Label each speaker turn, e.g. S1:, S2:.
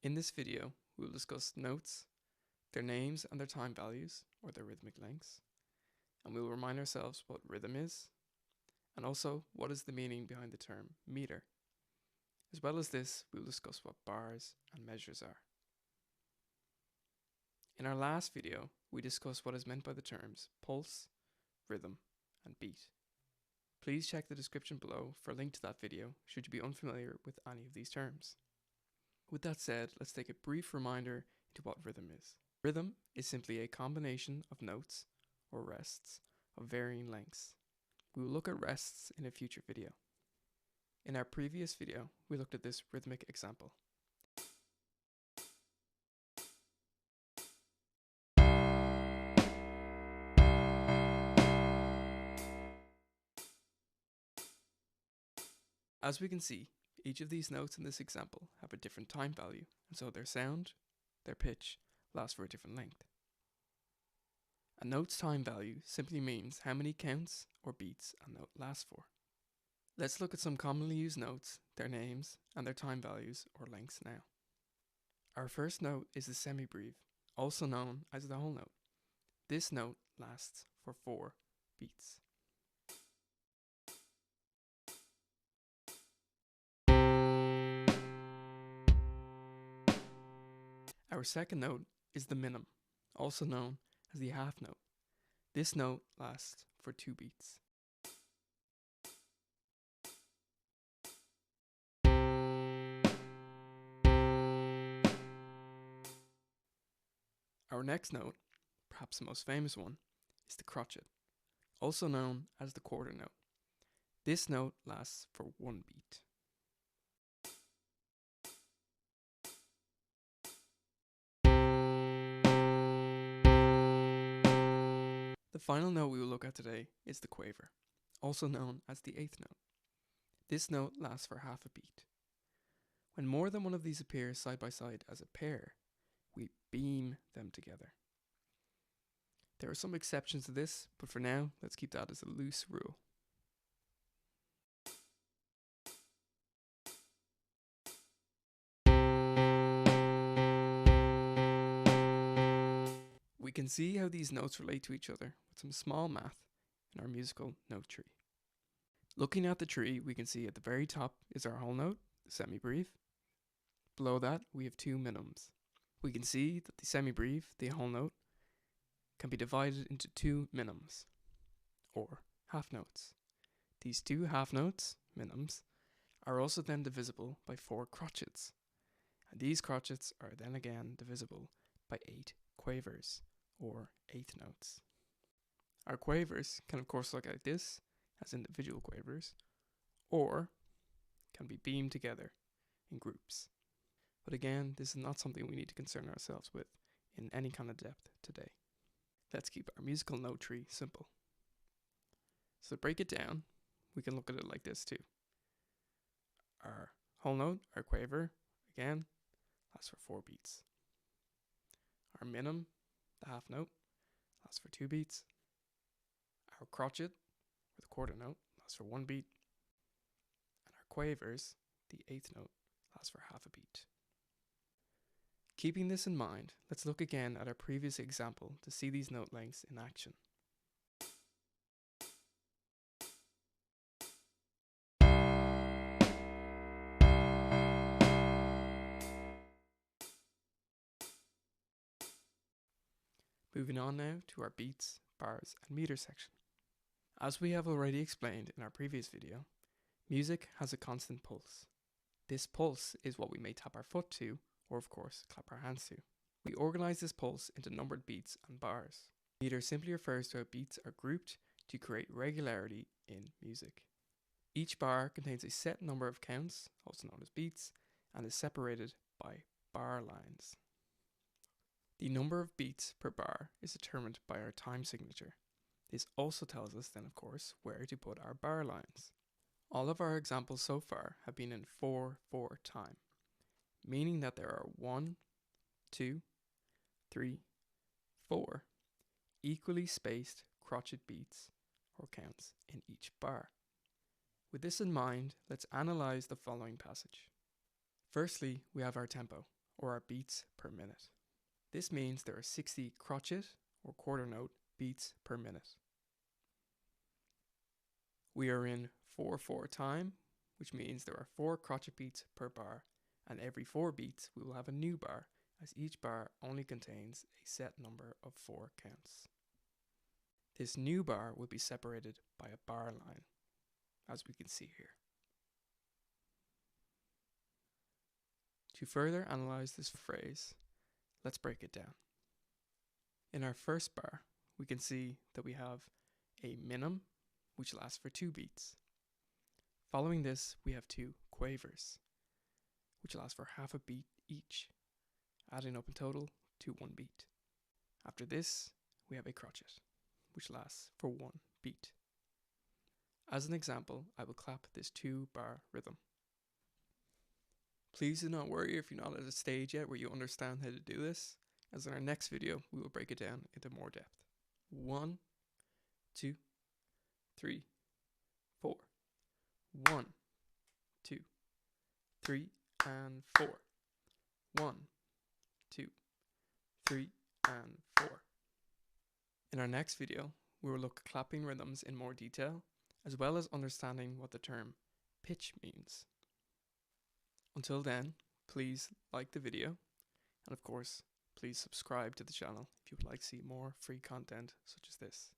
S1: In this video, we will discuss notes, their names and their time values, or their rhythmic lengths, and we will remind ourselves what rhythm is, and also what is the meaning behind the term meter. As well as this, we will discuss what bars and measures are. In our last video, we discussed what is meant by the terms pulse, rhythm, and beat. Please check the description below for a link to that video should you be unfamiliar with any of these terms. With that said, let's take a brief reminder into what rhythm is. Rhythm is simply a combination of notes or rests of varying lengths. We will look at rests in a future video. In our previous video, we looked at this rhythmic example. As we can see, each of these notes in this example have a different time value, and so their sound, their pitch, lasts for a different length. A note's time value simply means how many counts or beats a note lasts for. Let's look at some commonly used notes, their names, and their time values or lengths now. Our first note is the semibreve, also known as the whole note. This note lasts for 4 beats. Our second note is the minim, also known as the half note. This note lasts for 2 beats. Our next note, perhaps the most famous one, is the crotchet, also known as the quarter note. This note lasts for 1 beat. The final note we will look at today is the quaver, also known as the 8th note. This note lasts for half a beat. When more than one of these appears side by side as a pair, we beam them together. There are some exceptions to this, but for now, let's keep that as a loose rule. We can see how these notes relate to each other with some small math in our musical note tree. Looking at the tree, we can see at the very top is our whole note, the semibreve. Below that, we have 2 minims. We can see that the semibreve, the whole note, can be divided into 2 minims, or half notes. These 2 half notes, minims, are also then divisible by 4 crotchets, and these crotchets are then again divisible by 8 quavers, or 8th notes. Our quavers can of course look like this, as individual quavers, or can be beamed together in groups. But again, this is not something we need to concern ourselves with in any kind of depth today. Let's keep our musical note tree simple. So to break it down, we can look at it like this too. Our whole note, our quaver, again, lasts for 4 beats. Our minim, the half note, lasts for 2 beats. Our crotchet, or the quarter note, lasts for 1 beat. And our quavers, the 8th note, lasts for half a beat. Keeping this in mind, let's look again at our previous example to see these note lengths in action. Moving on now to our beats, bars, and meter section. As we have already explained in our previous video, music has a constant pulse. This pulse is what we may tap our foot to, or of course clap our hands to. We organize this pulse into numbered beats and bars. Meter simply refers to how beats are grouped to create regularity in music. Each bar contains a set number of counts, also known as beats, and is separated by bar lines. The number of beats per bar is determined by our time signature. This also tells us then of course where to put our bar lines. All of our examples so far have been in 4/4 time, meaning that there are 1, 2, 3, 4 equally spaced crotchet beats or counts in each bar. With this in mind, let's analyze the following passage. Firstly, we have our tempo, or our beats per minute. This means there are 60 crotchet or quarter note beats per minute. We are in 4/4 time, which means there are 4 crotchet beats per bar, and every 4 beats we will have a new bar, as each bar only contains a set number of 4 counts. This new bar will be separated by a bar line, as we can see here. To further analyze this phrase, let's break it down. In our first bar, we can see that we have a minim, which lasts for 2 beats. Following this, we have 2 quavers, which last for half a beat each, adding up in total to 1 beat. After this, we have a crotchet, which lasts for 1 beat. As an example, I will clap this 2-bar rhythm. Please do not worry if you're not at a stage yet where you understand how to do this, as in our next video, we will break it down into more depth. 1, 2, 3, 4. 1, 2, 3, and 4. 1, 2, 3, and 4. In our next video, we will look at clapping rhythms in more detail, as well as understanding what the term pitch means. Until then, please like the video, and of course, please subscribe to the channel if you would like to see more free content such as this.